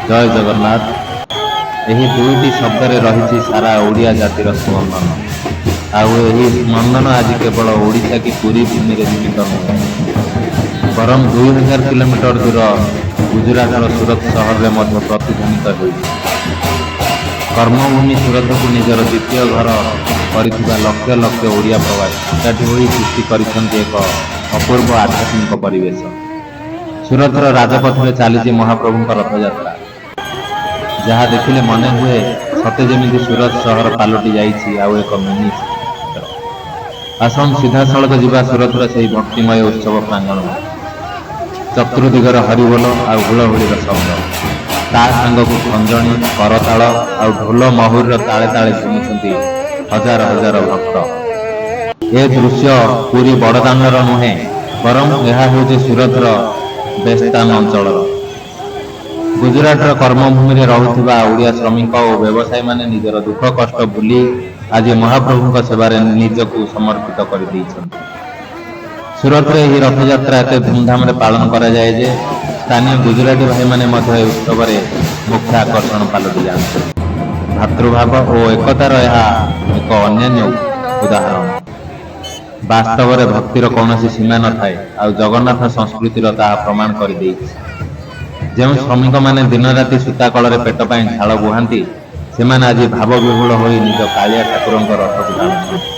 ଜୟ ଜଗନ୍ନାଥ। ଏହି ଦୁଇଟି ଶବ୍ଦରେ ରହିଛି ସାରା ଓଡ଼ିଆ ଜାତିର ସ୍ପନ୍ଦନ। ଆଉ ଏହି ସ୍ପନ୍ଦନ ଆଜି କେବଳ ଓଡ଼ିଶା କି ପୁରୀ ଭୂମିରେ ସୀମିତ ନୁହେଁ, ବରଂ 2000 କିଲୋମିଟର ଦୂର ଗୁଜରାଟର ସୁରତ ସହରରେ ମଧ୍ୟ ପ୍ରତିଧ୍ୱନିତ ହେଉଛି। କର୍ମଭୂମି ସୁରତକୁ ନିଜର ଦ୍ୱିତୀୟ ଘର କରିଥିବା ଲକ୍ଷ ଲକ୍ଷ ଓଡ଼ିଆ ପ୍ରବାସୀ ଏକାଠି ହୋଇ ସୃଷ୍ଟି କରିଛନ୍ତି ଏକ ଅପୂର୍ବ ଆଧ୍ୟାତ୍ମିକ ପରିବେଶ। ସୁରତର ରାଜପଥରେ ଚାଲିଛି ମହାପ୍ରଭୁଙ୍କ ରଥଯାତ୍ରା, ଯାହା ଦେଖିଲେ ମନେ ହୁଏ ସତେ ଯେମିତି ସୁରତ ସହର ପାଲଟି ଯାଇଛି ଆଉ ଏକ ମିନି ଶ୍ରୀକ୍ଷେତ୍ର। ଆସନ୍ତୁ ସିଧାସଳଖ ଯିବା ସୁରତର ସେହି ଭକ୍ତିମୟ ଉତ୍ସବ ପ୍ରାଙ୍ଗଣ। ଚତୁର୍ଦିଗର ହରିବୋଲ ଆଉ ହୁଳହୁଳିର ଶବ୍ଦ, ତା ସାଙ୍ଗକୁ ଖଞ୍ଜଣି, କରତାଳ ଆଉ ଢୋଲ ମହୁରୀର ତାଳେ ତାଳେ ଝୁମୁଛନ୍ତି ହଜାର ହଜାର ଭକ୍ତ। ଏ ଦୃଶ୍ୟ ପୁରୀ ବଡ଼ଦାଣ୍ଡର ନୁହେଁ, ବରଂ ଏହା ହେଉଛି ସୁରତର ବେସ୍ତାନ ଅଞ୍ଚଳର। ଗୁଜରାଟର କର୍ମଭୂମିରେ ରହୁଥିବା ଓଡ଼ିଆ ଶ୍ରମିକ ଓ ବ୍ୟବସାୟୀମାନେ ନିଜର ଦୁଃଖ କଷ୍ଟ ଭୁଲି ଆଜି ମହାପ୍ରଭୁଙ୍କ ସେବାରେ ନିଜକୁ ସମର୍ପିତ କରିଦେଇଛନ୍ତି। ସୁରତରେ ଏହି ରଥଯାତ୍ରା ଏତେ ଧୁମଧାମରେ ପାଳନ କରାଯାଏ ଯେ ସ୍ଥାନୀୟ ଗୁଜରାଟୀ ଭାଇମାନେ ମଧ୍ୟ ଏହି ଉତ୍ସବରେ ମୁଖ୍ୟ ଆକର୍ଷଣ ପାଲଟି ଯାଆନ୍ତି। ଭାତୃଭାବ ଓ ଏକତାର ଏହା ଏକ ଅନ୍ୟାନ୍ୟ ଉଦାହରଣ। ବାସ୍ତବରେ ଭକ୍ତିର କୌଣସି ସୀମା ନଥାଏ, ଆଉ ଜଗନ୍ନାଥ ସଂସ୍କୃତିର ତାହା ପ୍ରମାଣ କରିଦେଇଛି। ଯେଉଁ ଶ୍ରମିକମାନେ ଦିନରାତି ସୂତା କଳରେ ପେଟ ପାଇଁ ଝାଳ ବୁହାନ୍ତି, ସେମାନେ ଆଜି ଭାବବିହ୍ୱଳ ହୋଇ ନିଜ କାଳିଆ ଠାକୁରଙ୍କ ରଥକୁ ଟାଣୁଛନ୍ତି।